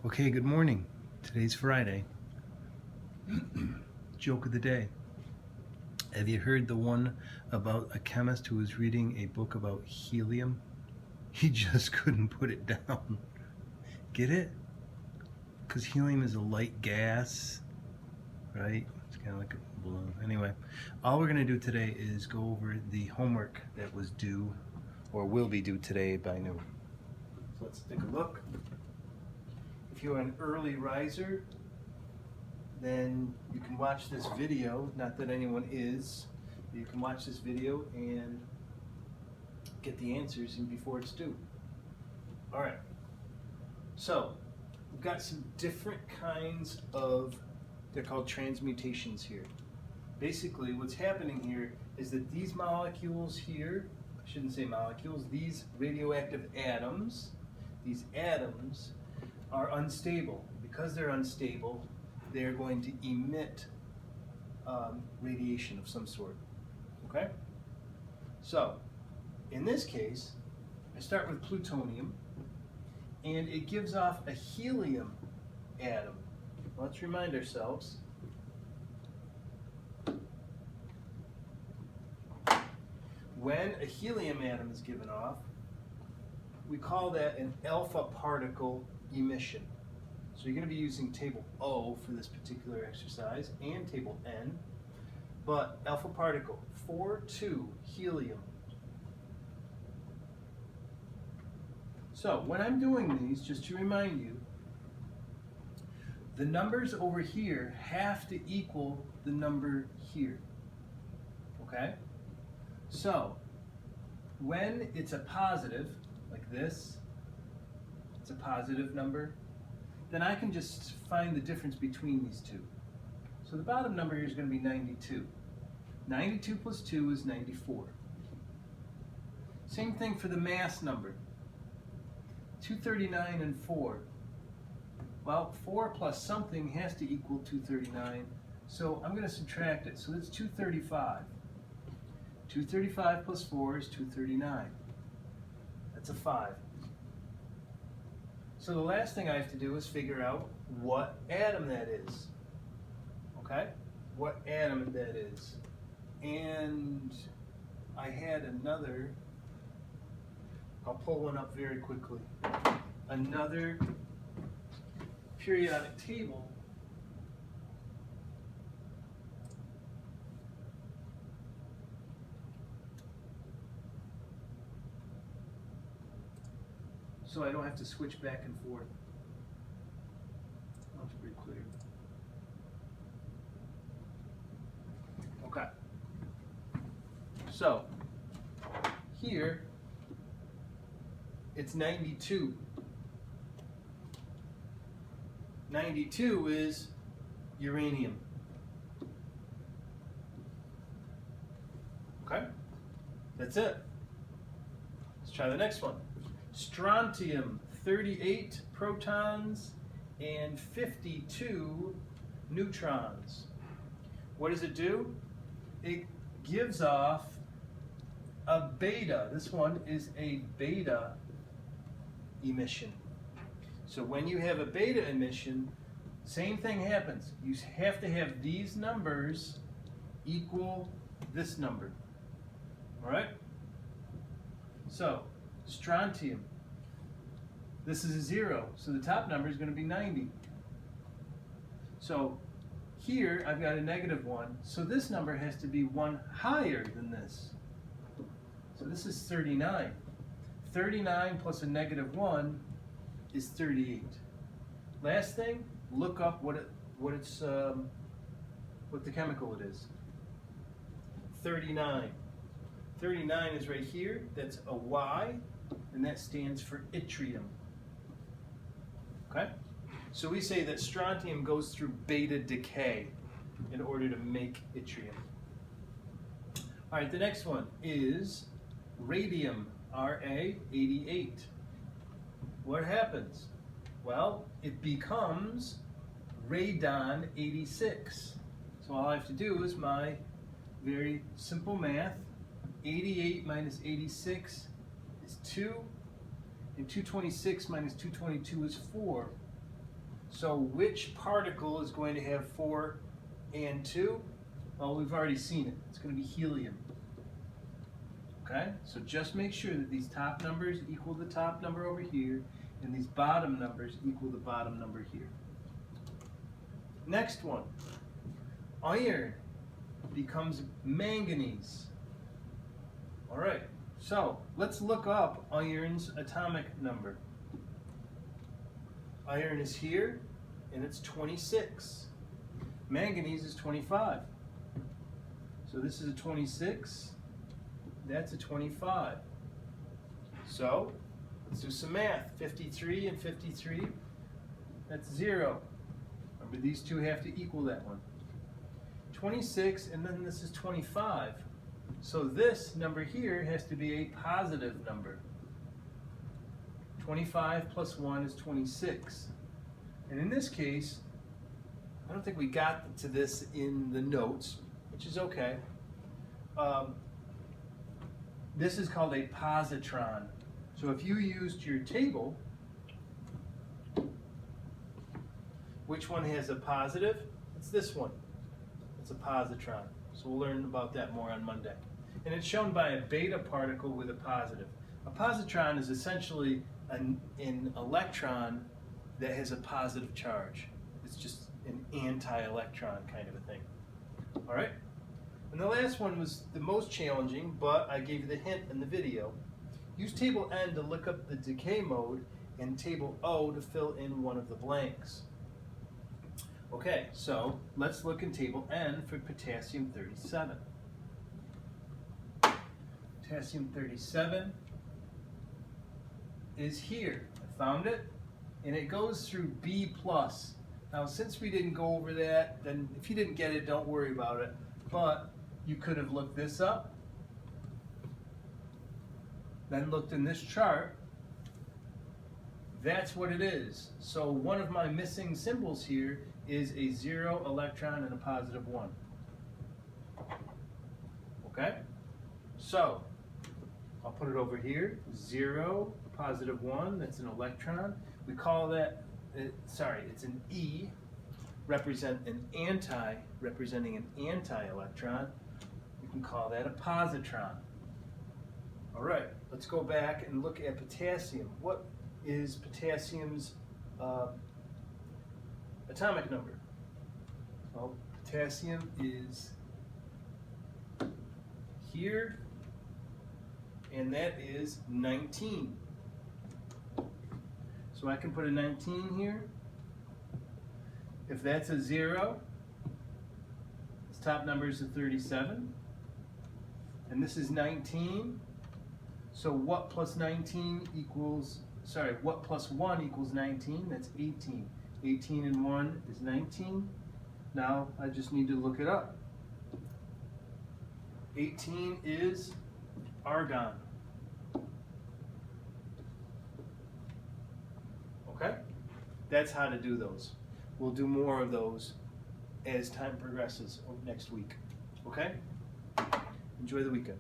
Okay, good morning. Today's Friday. Joke of the day. Have you heard the one about a chemist who was reading a book about helium? He just couldn't put it down. Get it? Because helium is a light gas, right? It's kind of like a balloon. Anyway, all we're going to do today is go over the homework that was due or will be due today by noon. So let's take a look. If you're an early riser, then you can watch this video. Not that anyone is, but you can watch this video and get the answers in before it's due. All right. So we've got some different kinds of, they're called transmutations here. Basically, what's happening here is that these molecules here, I shouldn't say molecules, these radioactive atoms, these atoms are unstable. Because they're unstable, they're going to emit radiation of some sort. Okay? So, in this case, I start with plutonium, and it gives off a helium atom. Let's remind ourselves. When a helium atom is given off, we call that an alpha particle emission. So you're going to be using table O for this particular exercise and table N, but alpha particle, 4,2 helium. So when I'm doing these, just to remind you, the numbers over here have to equal the number here. Okay? So when it's a positive, like this, it's a positive number, then I can just find the difference between these two. So the bottom number here is going to be 92. 92 plus 2 is 94. Same thing for the mass number. 239 and 4. Well, 4 plus something has to equal 239, so I'm going to subtract it. So that's 235. 235 plus 4 is 239. That's a 5. So the last thing I have to do is figure out what atom that is. Okay? What atom that is. And I had another, I'll pull one up very quickly. Another periodic table . So I don't have to switch back and forth. That's pretty clear. Okay. So here it's 92. 92 is uranium. Okay? That's it. Let's try the next one. Strontium, 38 protons and 52 neutrons. What does it do? It gives off a beta. This one is a beta emission. So when you have a beta emission, same thing happens. You have to have these numbers equal this number. All right? So, strontium. This is a 0, so the top number is going to be 90. So here I've got a -1, so this number has to be 1 higher than this. So this is 39. 39 plus a -1 is 38. Last thing, look up what the chemical it is. 39. 39 is right here. That's a Y, and that stands for yttrium. Okay? So we say that strontium goes through beta decay in order to make yttrium. All right, the next one is radium, Ra88. What happens? Well, it becomes radon 86. So all I have to do is my very simple math. 88 minus 86 is 2, and 226 minus 222 is 4. So which particle is going to have 4 and 2? Well, we've already seen it. It's going to be helium. Okay, so just make sure that these top numbers equal the top number over here, and these bottom numbers equal the bottom number here. Next one, iron becomes manganese. All right, so let's look up iron's atomic number. Iron is here, and it's 26. Manganese is 25. So this is a 26. That's a 25. So let's do some math. 53 and 53, that's 0. Remember, these two have to equal that one. 26, and then this is 25. So this number here has to be a positive number. 25 plus 1 is 26. And in this case, I don't think we got to this in the notes, which is okay. This is called a positron. So if you used your table, which one has a positive? It's this one. It's a positron. So we'll learn about that more on Monday. And it's shown by a beta particle with a positive. A positron is essentially an electron that has a positive charge. It's just an anti-electron kind of a thing. All right? And the last one was the most challenging, but I gave you the hint in the video. Use table N to look up the decay mode and table O to fill in one of the blanks. Okay, so let's look in table N for potassium 37. Potassium 37 is here. I found it, and it goes through B+. Now, since we didn't go over that, then if you didn't get it, don't worry about it. But you could have looked this up, then looked in this chart. That's what it is. So one of my missing symbols here is a 0 electron and a positive 1. Okay? So I'll put it over here. 0, positive 1, that's an electron. We call that, it's an E, representing an anti-electron. We can call that a positron. All right, let's go back and look at potassium. What is potassium's atomic number? Well, potassium is here, and that is 19. So I can put a 19 here. If that's a 0, its top number is a 37. And this is 19. So what plus 19 equals, what plus 1 equals 19? That's 18. 18 and 1 is 19. Now I just need to look it up. 18 is argon. Okay? That's how to do those. We'll do more of those as time progresses next week. Okay? Enjoy the weekend.